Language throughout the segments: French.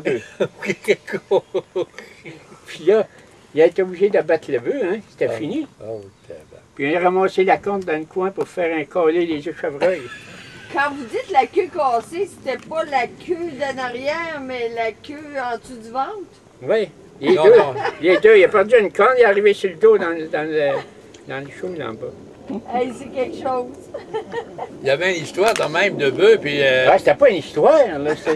62. Puis là, il a été obligé d'abattre le bœuf, hein, c'était fini. Puis il a ramassé la corne dans le coin pour faire un collet les œufs chevreuil. Quand vous dites la queue cassée, c'était pas la queue d'en arrière, mais la queue en dessous du ventre? Oui, les deux. Il a perdu une corne, il est arrivé sur le dos dans le chou là en bas. Hey, c'est quelque chose. Il y avait une histoire de même de bœuf, puis... Ah, c'était pas une histoire, là. C'est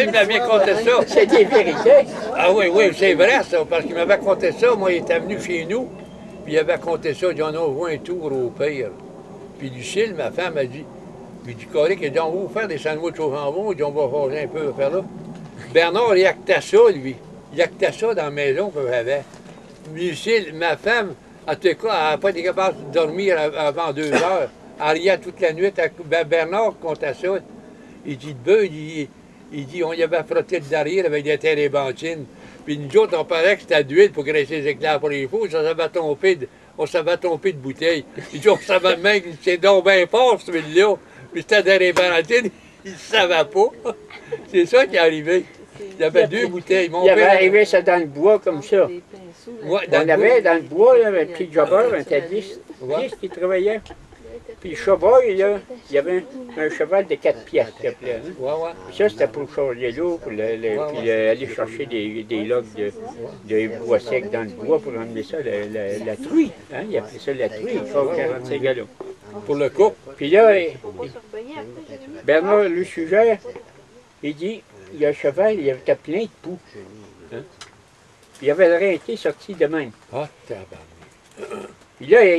il m'avait conté ça. C'est des vérités. Ah oui, oui, c'est vrai ça, parce qu'il m'avait conté ça. Moi, il était venu chez nous, puis il avait conté ça. Il dit, on a vu un tour au pire. Puis Lucille, ma femme, a dit, puis du Coric, il dit, on va vous faire des sandwichs au jambon. Il dit, on va ranger un peu faire là. Bernard, il actait ça, lui. Il actait ça dans la maison que j'avais. Lucille, ma femme, en tout cas, elle n'a pas été capable de dormir avant 2 heures. Elle riait toute la nuit. Bernard comptait ça. Il dit, le bœuf, il dit, on y avait frotté le derrière avec des térébenthines. Puis nous autres, on parlait que c'était d'huile pour graisser les éclairs pour les fous. On s'avait trompé de bouteille. Il dit, on savait même que c'est donc bien fort, celui-là. Puis c'était des térébenthines, il ne savait pas. C'est ça qui est arrivé. Il y avait 2 bouteilles. Il avait arrivé ça dans le bois comme ça. Ouais, On avait dans le bois, là, un petit jobber, un était 10 qui travaillait. Puis le cheval, là, il y avait un cheval de 4 piastres, s'il te plaît. Hein? Puis ça, c'était pour charger l'eau, puis aller chercher des logs de bois sec dans le bois pour emmener ça, la truie. Hein? Il appelait ça la truie, il faut 45 gallons. Pour le coup. Puis là, Bernard le sujet, il dit, il y a un cheval, il était plein de poux. Hein? Puis il avait le rein été sorti de même. Ah, tabarnak. Puis là,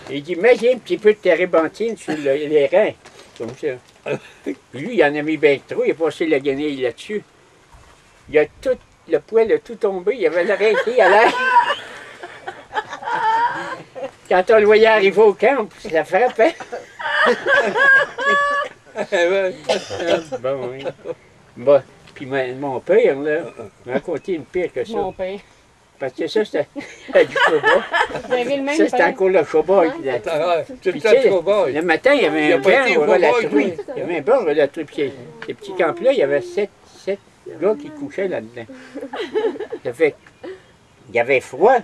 il dit, mets un petit peu de térébenthine sur les reins, comme ça. Puis lui, il en a mis bien trop, il a passé la guenille là-dessus. Il a tout, le poil a tout tombé, il avait le rein été à l'air. Quand on le voyait arriver au camp, ça frappait. Bon, oui. Bon, puis mon père, là, m'a raconté une pire que ça. Mon père. Parce que ça, c'était du chobat. Ça, c'était encore le chobat. Le matin, il y avait un banc au la truie. Il y avait un banc au la truie. Puis ces petits camps-là, il y avait 7 gars qui couchaient là-dedans. Ça fait il y avait froid.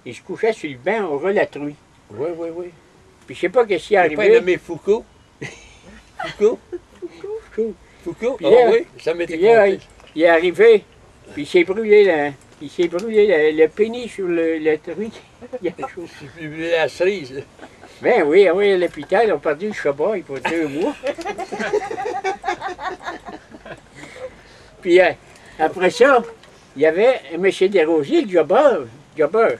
Ils se couchaient sur le banc au la truie. Oui, oui, oui. Puis je sais pas qu'est-ce qui est arrivé. Il n'a pas nommé Foucault. Foucault? Foucault? Ah oui, ça m'était compté. Il est arrivé, puis il s'est brûlé le pénis sur le truie. La cerise. Ben oui, à l'hôpital, ils ont perdu le cheval pour 2 mois. Puis après ça, il y avait M. Desrosiers, le jobber.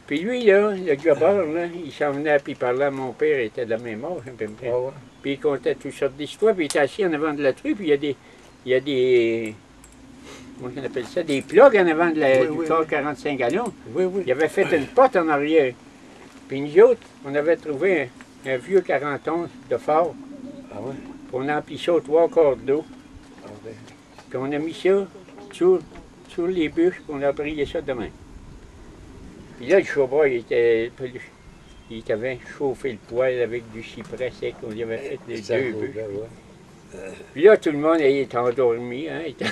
Puis lui, là, le jobber, là, il s'en venait, puis il parlait à mon père, il était de la même âge, à peu près. Ah ouais. Puis il contait toutes sortes d'histoires, puis il était assis en avant de la truie, puis il y a des comment on appelle ça, des plugs en avant du corps 45 gallons. Oui, oui. Il avait fait une pote en arrière. Puis nous autres, on avait trouvé un vieux 40 onces de fort. Ah ouais? Puis on a empli ça aux 3 quarts d'eau. Ah ouais. Puis on a mis ça sur les bûches, puis on a brillé ça demain. Puis là, le chauffeur, il avait chauffé le poêle avec du cyprès sec. On y avait fait les 2 bûches. Puis là, tout le monde est endormi, hein, il est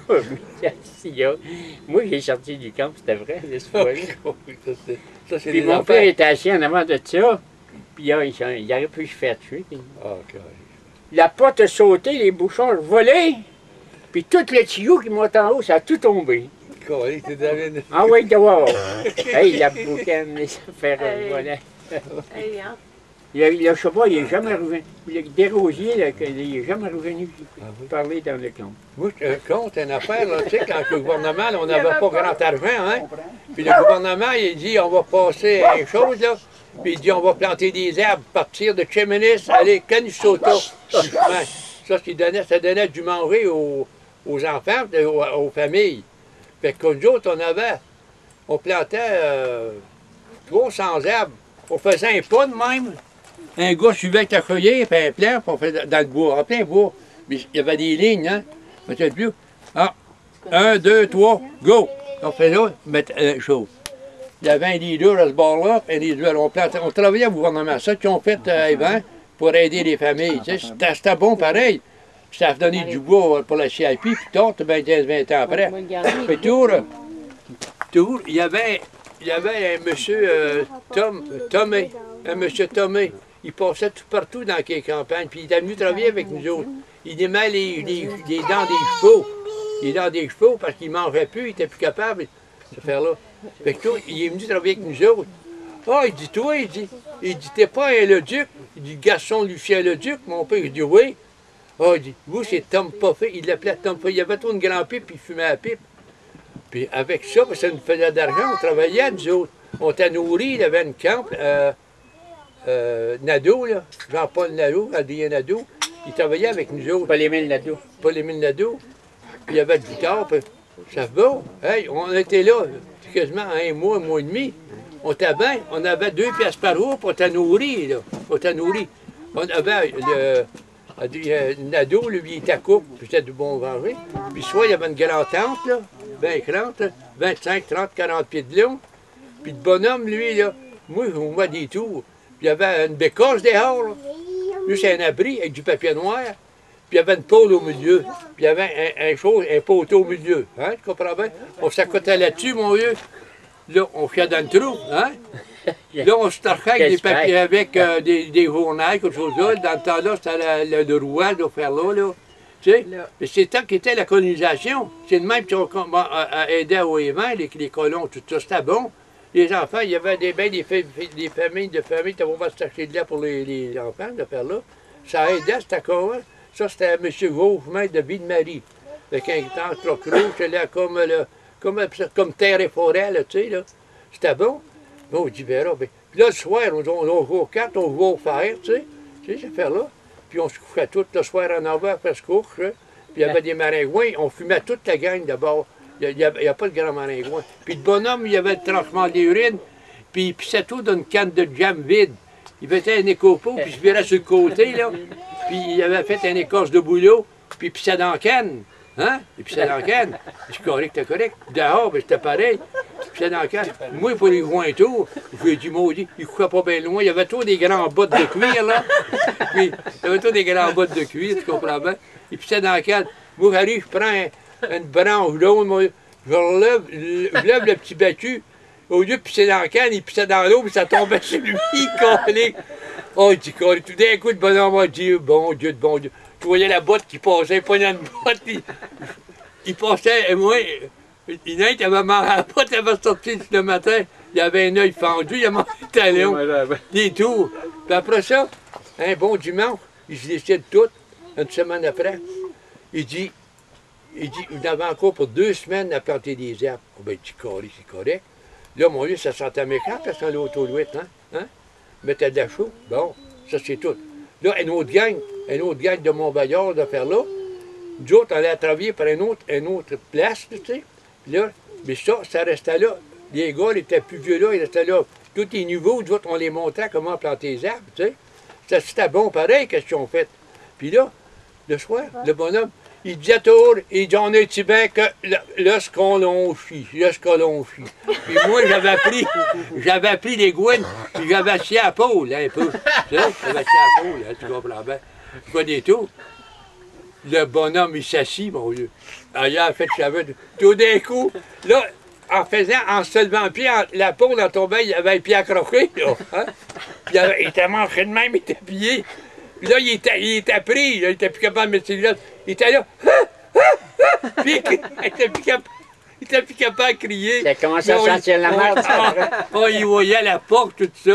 endormi assis là. Moi, j'ai sorti du camp, c'était vrai, ce fois-là. Puis mon père était assis en avant de ça, puis là, il aurait pu se faire tuer. La porte a sauté, les bouchons ont volé, puis tout le tuyau qui monte en haut, ça a tout tombé. Ah oui, dehors. Hey, la boucane, les affaires volaient. Le cheval, il n'est jamais revenu. Le Desrosiers, il n'est jamais revenu parler dans le camp. Moi, je te compte une affaire, là, tu sais, quand le gouvernement, là, on n'avait pas grand argent, hein? Puis le gouvernement, il dit, on va passer à une chose, là. Puis il dit, on va planter des arbres, partir de Chemenis, aller Canissota. Ça, ça donnait du manger aux enfants, aux familles. Fait que nous autres, on plantait 300 arbres. On faisait un pas de même. Un gars suivait avec la cueillère, puis un plan, puis on faisait dans le bois, en plein bois. Mais il y avait des lignes, hein. Peut-être plus. Ah, 1, 2, 3, go! On fait là, mettre chaud. Il y avait un leader à ce bord-là, puis un leader, on travaillait au gouvernement. Ça qu'ils ont fait avant pour aider les familles. C'était bon pareil. ça a donné du bois pour la CIP, puis tôt, ben 10-20 ans après. Puis tout, il y avait un monsieur Tomé, un monsieur Tomé. Il passait tout partout dans les campagnes, puis il était venu travailler avec nous autres. Il aimait les dents des chevaux. Les dents des chevaux, parce qu'il ne mangeait plus, il n'était plus capable de faire là. Fait que il est venu travailler avec nous autres. Ah, il dit, toi, il dit, t'es pas un Leduc? Il dit, garçon Lucien Leduc, mon père. Il dit, oui. Ah, il dit, vous, c'est Tom Puffet. Il l'appelait Tom Puffet. Il avait trop une grande pipe, puis il fumait la pipe. Puis avec ça, ça nous faisait d'argent, on travaillait, nous autres. On était nourris, il y avait une camp, Nadeau, là, Jean-Paul Nadeau, Adrien Nadeau, il travaillait avec nous autres. Paul-Émile Nadeau. Paul-Émile Nadeau. Puis il y avait du tard, puis ça va. Hey, on était là quasiment un mois et demi. On était bien, on avait 2 piastres par jour, puis on était nourris, là. On était nourris. On avait Nadeau, lui, il était à coupe, puis c'était du bon venger. Puis soit il y avait une grande tente, là, bien grande, 25, 30, 40 pieds de long. Puis le bonhomme, lui, là, moi, je vois des tours. Puis il y avait une bécasse dehors, là. Lui, c'est un abri avec du papier noir. Puis il y avait une pôle au milieu. Puis il y avait un poteau au milieu. Hein, tu comprends bien? On s'accotait là-dessus, mon vieux. Là, on fiait dans le trou, hein? Là, on se torchait avec des papiers, avec des journaux, quelque chose là. Dans le temps-là, c'était le rouage de faire là. Tu sais? Mais c'est ça qui était la colonisation. C'est le même qui ont aidé au Yémen, les colons, tout ça, c'était bon. Les enfants, il y avait des familles qui avaient s'acheter de là pour les enfants, de faire là. Ça aidait, c'était quoi? Ça, c'était M. Gauchemin de Ville-Marie. Avec un temps troc rouge, c'était là comme terre et forêt, là, tu sais, là. C'était bon. Bon, on dit, verra. Puis là, le soir, on jouait aux cartes, on jouait au fer, tu sais, cette affaire-là. Puis on se couchait tout le soir en avant, presque couche. Puis il y avait des maringouins, on fumait toute la gang d'abord. Il n'y a pas de grand maringouin. Puis le bonhomme, il avait le tranchement d'urine, puis il pissait tout dans une canne de jam vide. Il mettait un écopo, puis il se virait sur le côté, là. Puis il avait fait un écorce de bouleau, puis il pissait dans la canne. Hein? Il pissait dans la canne. Je suis correct, t'es correct. Dehors, ben, c'était pareil. Il pissait dans la canne. Moi, pour les jointures, je lui ai dit, maudit, il ne couchait pas bien loin. Il y avait tous des grands bottes de cuir, là. Puis, il y avait tous des grands bottes de cuir, tu comprends bien? Il pissait dans la canne. Moi, j'arrive, je prends une branche d'eau, moi, je lève le petit battu. Au lieu de pisser dans la canne, il pissait dans l'eau, puis ça tombait sur lui, collé. Oh, il dit, collé. Tout d'un coup, le bonhomme a dit, bon Dieu, de bon Dieu. Tu voyais la botte qui passait, pas dans une botte. Il passait, et moi, il avait mangé la botte, il avait sorti le matin, il avait un œil fendu, il a mangé le talon, des tours. Puis après ça, un bon dimanche, il se décide tout, une semaine après. Il dit, vous avez encore pour 2 semaines à planter des herbes. Oh, ben, il dit, c'est correct. Là, mon Dieu, ça sentait méchant, parce que l'auto-louette, hein? Mettait de la chaux. Bon, ça, c'est tout. Là, une autre gang de Montbayard de faire là. Nous autres, on allait travailler par une autre place, tu sais. Là, mais ça restait là. Les gars, ils étaient plus vieux là, ils restaient là. Tous les nouveaux, nous autres, on les montrait comment planter les arbres, tu sais. C'était bon pareil, qu'est-ce qu'ils ont fait. Puis là, le soir, le bonhomme, il disait toujours, il dit, on est-tu bien que lorsqu'on l'on chie. Puis moi, j'avais pris les gouines, puis j'avais assis à la pôle, un peu. Tu sais, j'avais assis à la pôle, hein, tu comprends bien. Pas des tout. Le bonhomme, il s'assit, mon vieux. Alors, il a fait le tout d'un coup, là, en se levant le pied, la pôle en tombant, il avait le pied accroché, là. Hein? Puis il était manché de même, il était plié. Puis là, il était pris, là, il était plus capable de mettre ses lunettes. Il était là, puis il était plus capable de crier. Il a commencé à sentir la merde. Il voyait la porte, tout ça.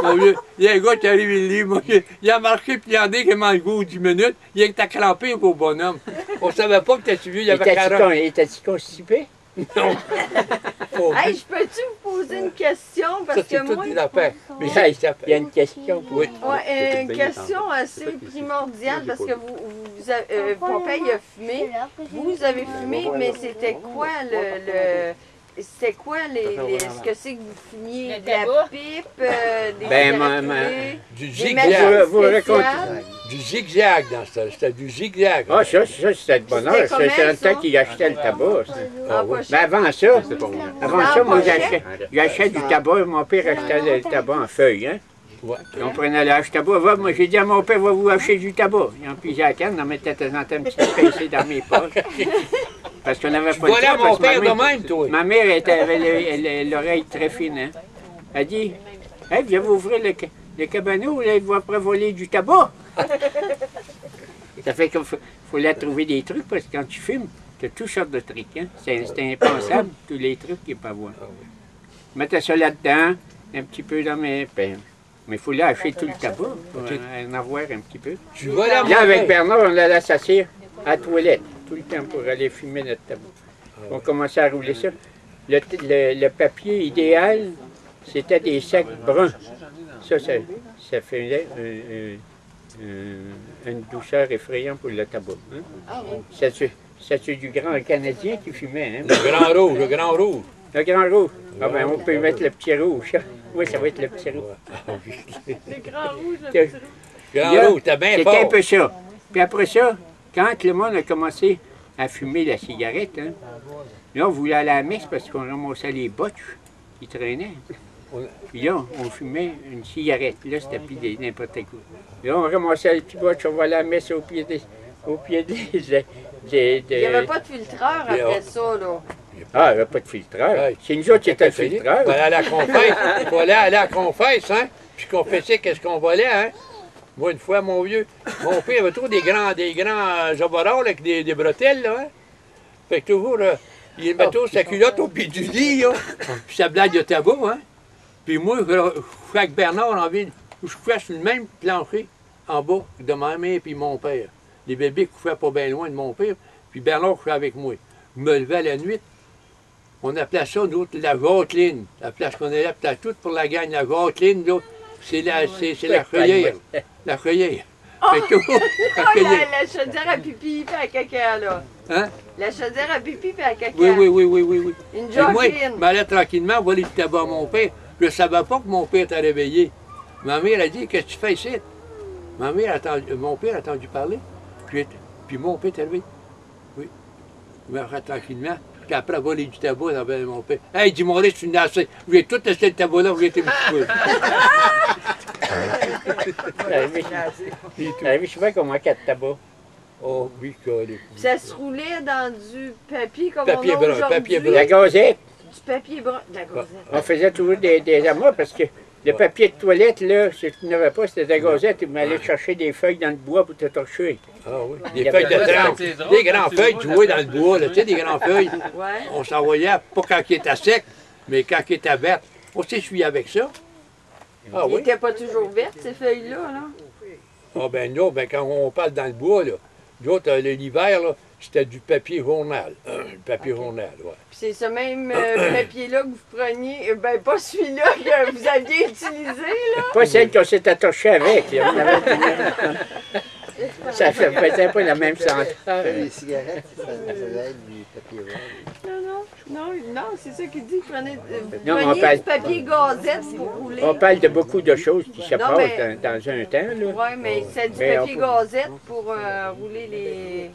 Mon vieux, il y a un gars qui arrive, il dit, il a marché, puis il en a qui m'a le goût 10 minutes. Il était crampé, au bonhomme. On ne savait pas que tu étais suivi, il y avait 40. Il était-tu constipé? Non. Hey, je peux-tu vous poser une question? Parce que moi. Mais il y a une question pour oui. Ouais, une question assez primordiale parce que Popeye a fumé. Vous avez fumé, mais c'était quoi c'était quoi ce que c'est que vous fumiez? De la pipe, des du zigzag. Vous racontez. Du zigzag dans ça. C'était du zigzag. Ah, ça c'était de bonheur. C'était un temps qu'il achetait le tabac. Mais avant ça, moi j'achetais du tabac. Mon père achetait le tabac en feuilles. Hein? Ouais. Puis on prenait le hache-tabac. Va, moi, j'ai dit à mon père, va vous hacher du tabac. Il en pisait la canne, on mettait de temps en temps un petit pincé dans mes poches. Parce qu'on n'avait pas le Voilà temps, mon parce que père de même, toi. ma mère avait l'oreille très fine. Hein? Elle dit, hey, viens vous ouvrir le cabanon, là, il va après voler du tabac. Ça fait qu'il faut là trouver des trucs, parce que quand tu fumes, tu as toutes sortes de trucs. Hein? C'est impensable, tous les trucs qu'il peut avoir. Mettez ça là-dedans, un petit peu dans mes pains. Mais il faut là acheter tout le tabac pour en avoir un petit peu. Tu vas là, Là, avec Bernard, on allait s'asseoir à la toilette tout le temps pour aller fumer notre tabac. On commençait à rouler ça. Le papier idéal, c'était des sacs bruns. Ça faisait une douceur effrayante pour le tabac. Hein? C'est du grand Canadien qui fumait. Hein? Le grand rouge, le grand rouge. Le grand rouge. Ah ben, on peut mettre le petit rouge. Oui, ça va être le petit rouge. Le grand rouge, le petit rouge. Grand rouge, t'as bien fort. C'était un peu ça. Puis après ça, quand le monde a commencé à fumer la cigarette, hein, là, on voulait aller à la messe parce qu'on ramassait les botches qui traînaient. Puis là, on fumait une cigarette. Là, c'était plus n'importe quoi. Là, on ramassait les petits botches, on va à la messe au pied des... Il n'y avait pas de filtreur après ça, là. Ah, il n'y avait pas de filtreur. C'est nous autres qui étions le filtreur. Il fallait aller à la confesse. Il fallait aller à la confesse, hein. Puis confesser qu'est-ce qu'on volait, hein. Moi, une fois, mon vieux, mon père avait toujours des grands jabarons avec des bretelles, là, hein. Fait que toujours, là, il mettait sa culotte au pied du lit, là. Puis sa blague de tabac, hein. Puis moi, je suis avec Bernard en ville, je couchais sur le même plancher en bas de ma mère et mon père. Les bébés couchaient pas bien loin de mon père, puis Bernard couchait avec moi. Je me levais la nuit. On appelait ça, nous autres, la Vauteline. La place qu'on est là, toute pour la gang, la Vauteline, c'est la cueillère. La cueillère. La chaudière à pipi et à caca, là. Hein? La chaudière à pipi et à caca. Oui. Une Et moi, Jocelyne. je m'allais tranquillement voler du tabac à mon père. Je ne savais pas que mon père était réveillé. Ma mère a dit, qu'est-ce que tu fais ici? Ma mère a attendu, mon père a entendu parler. Puis mon père est réveillé. Oui. Je me suis tranquillement. Puis après, voler du tabac dans mon père. Hey, dis-moi, tu n'as assez. Vous avez tout acheté le tabac là, vous avez me Je sais comment 4 tabac. Oh, oui, collé. Ça se roulait dans du papier comme Papier on a brun, aujourd'hui. papier brun. La gazette. Du papier brun. De la gazette. On faisait toujours des amas parce que le papier de toilette, là, ce que tu n'avais pas, c'était de la gazette. Tu m'allais chercher des feuilles dans le bois pour te torcher. Ah oui, des feuilles de trempe. Des grandes feuilles jouées dans le bois, là, tu sais, des grandes feuilles. Ouais. On s'envoyait, pas quand il était sec, mais quand il était vert. On s'essuyait avec ça. Ah Il oui. n'était pas toujours verte, ces feuilles-là, là. Ah ben non, ben quand on parle dans le bois, là, nous autres, l'hiver, là, c'était du papier journal. Le papier journal, ouais. Puis c'est ce même papier-là que vous preniez, ben pas celui-là que vous aviez utilisé, là. Pas celle qu'on s'est attaché avec. Là. On avait ça ne faisait pas la même santé. Les cigarettes, ça faisait du papier rose. Non, c'est ça qu'il dit. Prenez, Non, mais on preniez parle- du papier gazette pour rouler. On parle de beaucoup de choses qui se Non, passent mais- dans un temps. Là. Oui, mais c'est du Mais on papier peut- gazette pour rouler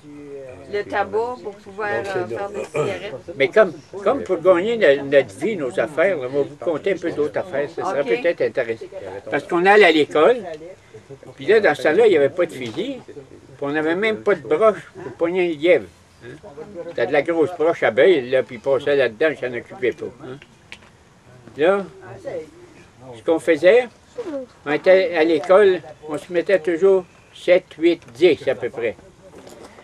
le tabac, pour pouvoir faire des cigarettes. Mais comme pour gagner notre vie, nos affaires, on va vous conter un peu d'autres affaires. Ça serait Ok. peut-être intéressant. Parce qu'on allait à l'école, puis là, dans ce temps-là, il n'y avait pas de fusil, puis on n'avait même pas de broche pour pogner une lièvre. Hein? C'était de la grosse broche à beuil, là, puis il passait là-dedans, je s'en occupais pas. Hein? Là, ce qu'on faisait, on était à l'école, on se mettait toujours 7, 8, 10 à peu près.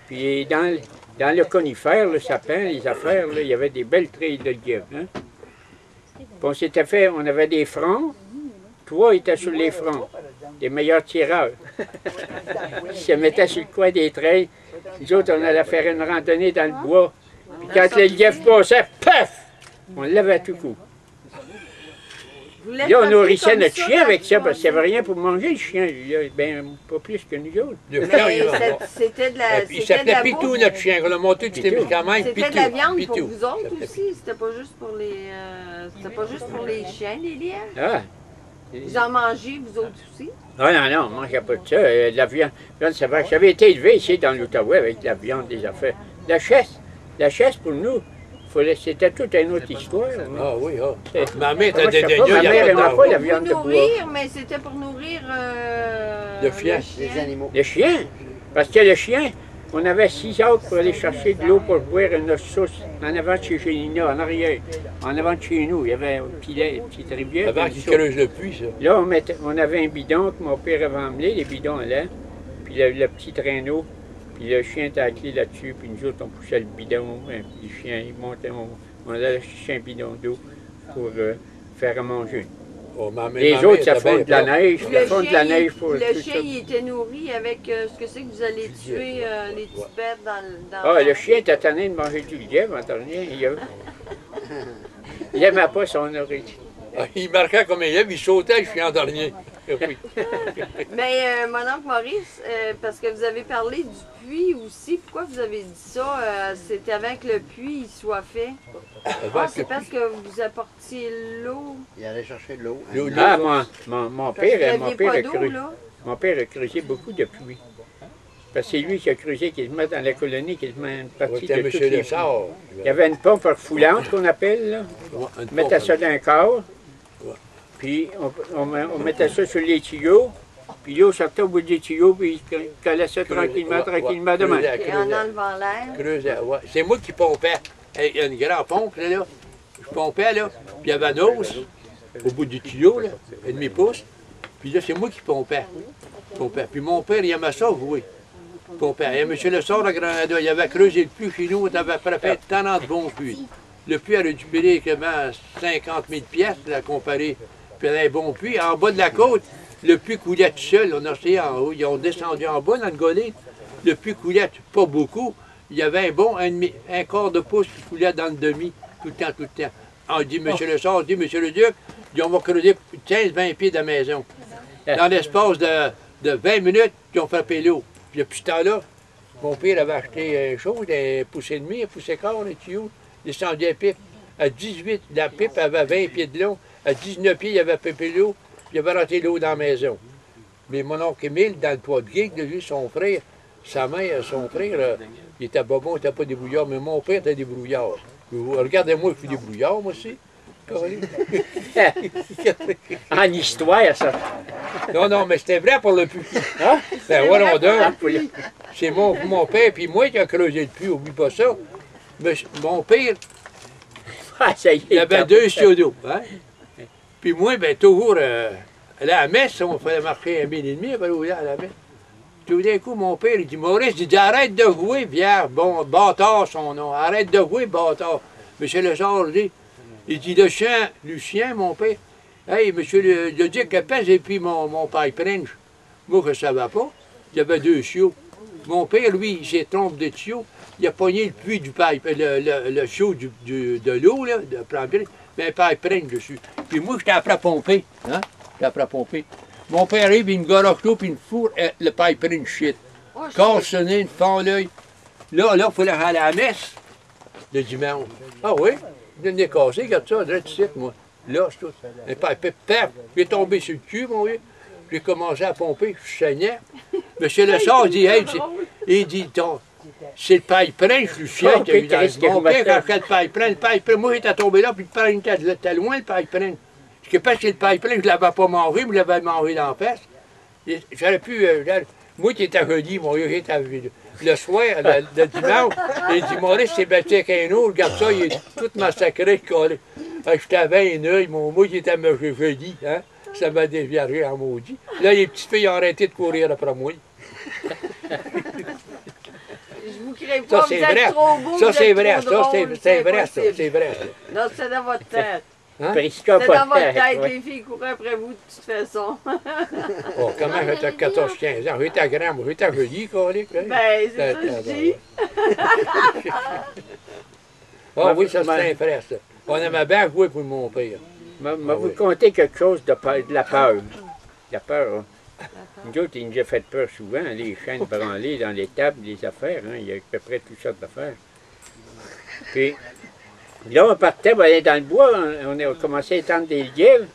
Puis dans le conifère, le sapin, les affaires, là, il y avait des belles treilles de lièvre. Hein? Puis on s'était fait, on avait des francs, 3 étaient sur les francs, des meilleurs tireurs. Ils se mettaient sur le coin des treilles. Nous autres, on allait faire une randonnée dans le bois. Puis quand le lièvre passait, paf! On l'avait à tout coup. Vous Là, on nourrissait comme notre ça, chien avec ça, quand parce qu'il n'y avait rien pour manger, le chien. Il a ben, pas plus que nous autres. Le Mais chien, il va- c'était de la. Il c'était de s'appelait la Pitou, bouffe. notre chien. On l'a monté du Pitou. Témiscamingue, C'était Pitou. de la viande pour Pitou. vous autres Ça aussi. C'était pas juste pour les. C'était pas juste pour les chiens, les lièvres. Ah! Vous en mangez, vous autres aussi. Ah non, non, on ne mangeait pas de ça. De la viande sauvage. J'avais été élevé ici dans l'Outaouais avec de la viande, des affaires. La chasse pour nous, c'était toute une autre histoire. Ah oui, ah. C'est- Ma mère Moi, était je sais dédaigneuse, pas, il y ma mère avait aimait pas pas la Pour viande de bois. nourrir, mais c'était pour nourrir Le chien. Les animaux. Le chien. Parce que le chien, on avait 6 heures pour aller chercher de l'eau pour boire une source en avant de chez Gélina, en arrière. En avant de chez nous, il y avait une petite rivière. Avant puis qu'il une source. creuse le puits, ça. Là, on avait un bidon que mon père avait emmené, les bidons allaient, puis le petit traîneau, puis le chien était à la clé là-dessus, puis nous autres, on poussait le bidon, puis le chien, il montait, on allait chercher un bidon d'eau pour faire à manger. Oh, Les autres, ça font de la neige, Le ça font de la chien, neige pour le tout chien, ça. il était nourri avec ce que c'est que vous allez tuer les petites bêtes dans Ah, le chien était tanné de manger du lièvre, entend rien. Il n'aimait pas son nourriture. Ah, il marquait comme un lièvre, il sautait, je suis en dernier. Oui. Mais mon oncle Maurice, parce que vous avez parlé du puits aussi, pourquoi vous avez dit ça? C'était avant que le puits il soit fait. Ah, c'est parce que vous apportiez l'eau. Il allait chercher de l'eau. L'eau, Ah, mon Parce que père, vous mon n'aviez père pas a d'eau, creusé. là. Mon père a creusé beaucoup de puits. Parce que c'est lui qui a creusé quasiment dans la colonie, quasiment une partie C'était de toutes M. les Lessard. Il y avait une pompe refoulante qu'on appelle, là. On mettait ça dans un corps, Ouais. puis on mettait ça sur les tuyaux, puis l'eau sortait au bout des tuyaux, puis il collait ça tranquillement, tranquillement demain. Et en enlevant l'air. Creusait, ouais. C'est moi qui pompais. Il y a une grande pompe, là. Je pompais, là. Puis il y avait un os au bout du tuyau, là, un demi-pouce. Puis là, c'est moi qui pompais. Puis mon père, il aimait ça, oui. Pompait. Et M. Lessard à Granada, il avait creusé le puits chez nous, on avait fait 40 bons puits. Le puits a récupéré quasiment 50 000 pièces, là, comparé. Puis il y avait un bon puits. En bas de la côte, le puits coulait tout seul. On a essayé en haut. Ils ont descendu en bas dans le golé. Le puits coulait pas beaucoup. Il y avait un quart de pouce qui coulait dans le demi, tout le temps. On dit, M. Lessard, on dit, M. le Duc, on va creuser 15-20 pieds de la maison. Dans l'espace de 20 minutes, ils ont frappé l'eau. Puis depuis ce temps-là, mon père avait acheté une chose, un pouce et demi, un pouce et quart, un tuyau, descendu la pipe. À 18, la pipe avait 20 pieds de long. À 19 pieds, il avait pépé l'eau, puis il avait rentré l'eau dans la maison. Mais mon oncle Émile, dans le toit de Guigue, lui, son frère, sa mère, son frère, il était pas bon, il n'était pas débrouillard, mais mon père était débrouillard. Regardez-moi, je suis débrouillard, moi aussi. En histoire, ça. Non, mais c'était vrai pour le puits. Hein? Ben, voilà, Ah, pour le- c'est mon père puis moi qui a creusé le puits, oublie pas ça. Mais mon père, Ah, ça y est, il avait 2 seaux d'eau. Hein? Puis moi, ben toujours, aller à la messe, on fallait marcher 1 000 et demi, aller à la messe. Tout d'un coup, mon père, il dit, Maurice, il dit, arrête de jouer, Pierre, bon, bâtard son nom, arrête de jouer, bâtard. Monsieur Lessard dit, il dit, le chien, mon père, hey, monsieur le Duc, pèse et puis mon pipe range. Moi, je ne savais pas, il y avait 2 chiots. Mon père, lui, il s'est trompé de tuyau, il a pogné le puits du pipe, le chiot de l'eau, là, de plomberie, mais un pipe range dessus. Puis moi, j'étais après à pomper, hein, j'étais après à pomper. Mon père arrive, il me garoche l'eau, puis il me fourre le pipe range shit. Oh, Casse le nez, il me fend l'œil. Là, il fallait aller à la messe le dimanche. Ah oui? Je venais casser, regarde ça, direct ici, moi. Là, c'est tout. Un pipe perte. J'ai tombé sur le cul, mon vieux. J'ai commencé à pomper, je saignais. Monsieur Lessard dit, hey, il dit, c'est le pipe range, le chien qui a eu dans mon père, quand je fais le pipe range, moi, j'étais tombé là, puis le pipe range était loin, le pipe range. Je ne sais pas si le pipe range, je ne l'avais pas mangé, mais je l'avais mangé dans la face. J'aurais pu, moi qui étais jeudi, mon vieux, j'étais le soir, le dimanche, il dit, Maurice s'est battu avec un autre, regarde ça, il est tout massacré, collé. J'étais à 20 œil, moi qui étais jeudi, hein, ça m'a dévié en maudit. Là, les petites filles ont arrêté de courir après moi. Je vous crée pas, Ça, vous c'est êtes vrai. trop beau, Ça, vous c'est êtes vrai, trop ça, drôle, c'est vrai, ça, impossible. c'est vrai. Non, c'est dans votre tête. Prisca, C'est pas dans de votre tête, tête, ouais. les filles couraient après vous de toute façon. Oh, comment j'étais 14-15 ans? J'étais grand, moi, j'étais joli, collé. Ben, c'est ça que je dis. Ah oui, ça, c'est un frère, ça. On aimait bien jouer pour mon père. Je vais vous conter quelque chose de la peur. La peur, hein. Nous autres, il nous a fait peur souvent, les chaînes branlées dans les tables, les affaires, hein. Il y a à peu près toutes sortes d'affaires. Puis, là, on partait, on allait dans le bois, on a commencé à étendre des lièvres.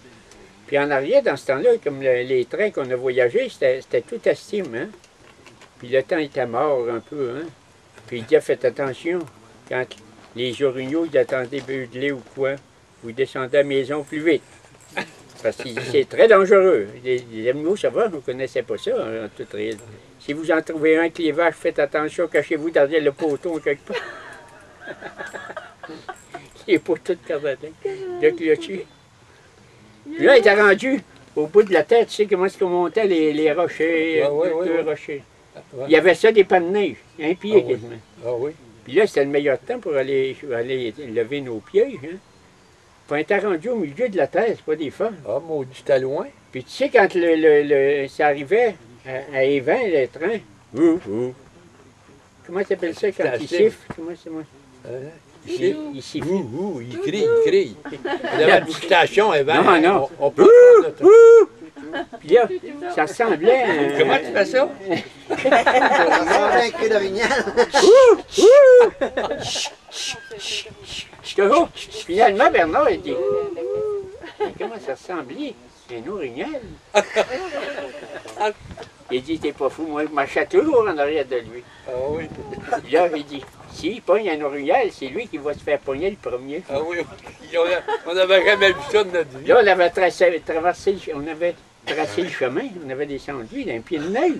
Puis en arrière, dans ce temps-là, comme les trains qu'on a voyagés, c'était tout à estime, hein. Puis le temps était mort un peu, hein. Puis il dit, faites attention, quand les orignaux, ils attendaient beuglés ou quoi, vous descendez à la maison plus vite. Parce que c'est très dangereux. Les animaux, ça va, vous ne connaissez pas ça en toute réalité. Si vous en trouvez un qui les vaches, faites attention, cachez-vous derrière le poteau quelque part. Il n'est pas tout perdu de clocher. Puis là, il était rendu au bout de la tête, tu sais comment est-ce qu'on montait les rochers, deux rochers. Ouais. Il y avait ça des pans de neige, un pied quasiment. Ah oui. Puis là, c'était le meilleur temps pour aller lever nos pieds. Hein. Puis on était rendu au milieu de la terre, c'est pas des femmes. Ah, maudit, c'était loin. Puis tu sais, quand ça arrivait à Évin, le train, comment t'appelles ça quand il siffle? Comment c'est moi? Il siffle. Il crie. On avait une station, Évin. Non. On peut Puis là, ça ressemblait à un... Comment tu fais ça? Ça ressemble à un cri d'orignal. Finalement, Bernard, il dit, comment ça ressemblait? C'est un orignal. Il dit, t'es pas fou, moi, je marchais toujours en arrière de lui. Ah oui. Puis là, il dit, s'il pogne un orignal, c'est lui qui va se faire pogner le premier. Ah oui. On n'avait jamais vu ça de notre vie. Là, on avait tracé le chemin, on avait descendu d'un pied de neige.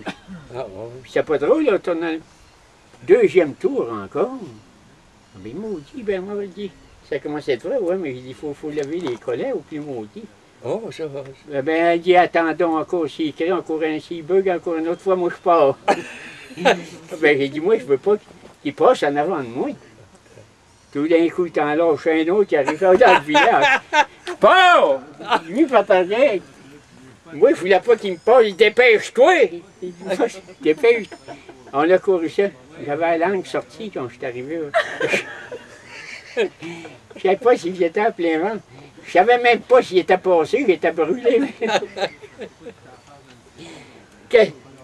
Ah, Puis c'est pas drôle, là, on tourne le deuxième tour encore. Mais maudit, Bernard dit. Ça commence à être vrai, ouais, mais il dit, faut lever les collets au plus maudit. Oh, ça va. Ben, il dit, attendons encore, s'il crie encore un, s'il bug encore une autre fois, moi je pars. Ben, j'ai dit, moi, je veux pas qu'il passe en avant de moi. Tout d'un coup, il t'en lâche un autre qui arrive dans le village. Je pars! Lui, il fait rien. Moi, je voulais pas qu'il me passe. Il dépêche-toi! Il dit, dépêche. On a couru ça. J'avais la langue sortie quand je suis arrivé. Je ne savais pas s'il était à plein vent. Je savais même pas s'il était passé, il était brûlé.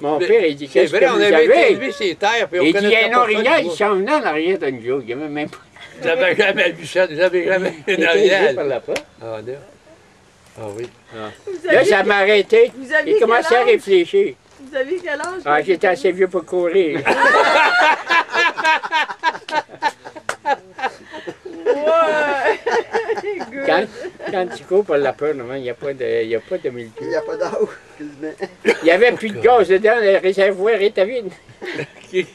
Mon père, il dit, qu'est-ce que vous avez? Ces terres, puis on Il dit, il y a un pas orignal, il s'en venait en arrière d'une joke. Il n'y avait même pas... J'avais jamais vu ça, j'avais jamais vu Il un était élevé orignal. par la porte. Ah, non. Ah oui. Là, ça m'a arrêté. Vous aviez J'ai commencé quel à âge? réfléchir. Vous avez quel âge? Ah, j'étais assez vieux pour courir. Ouais! Quand tu cours par la peur, il n'y a pas de mildiou. Il n'y a pas d'eau. Excuse-moi. Il n'y avait plus de gaz dedans, le réservoir était vide. Fait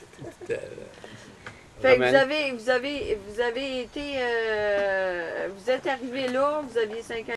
que vous avez été, vous êtes arrivé là, vous aviez 5 ans.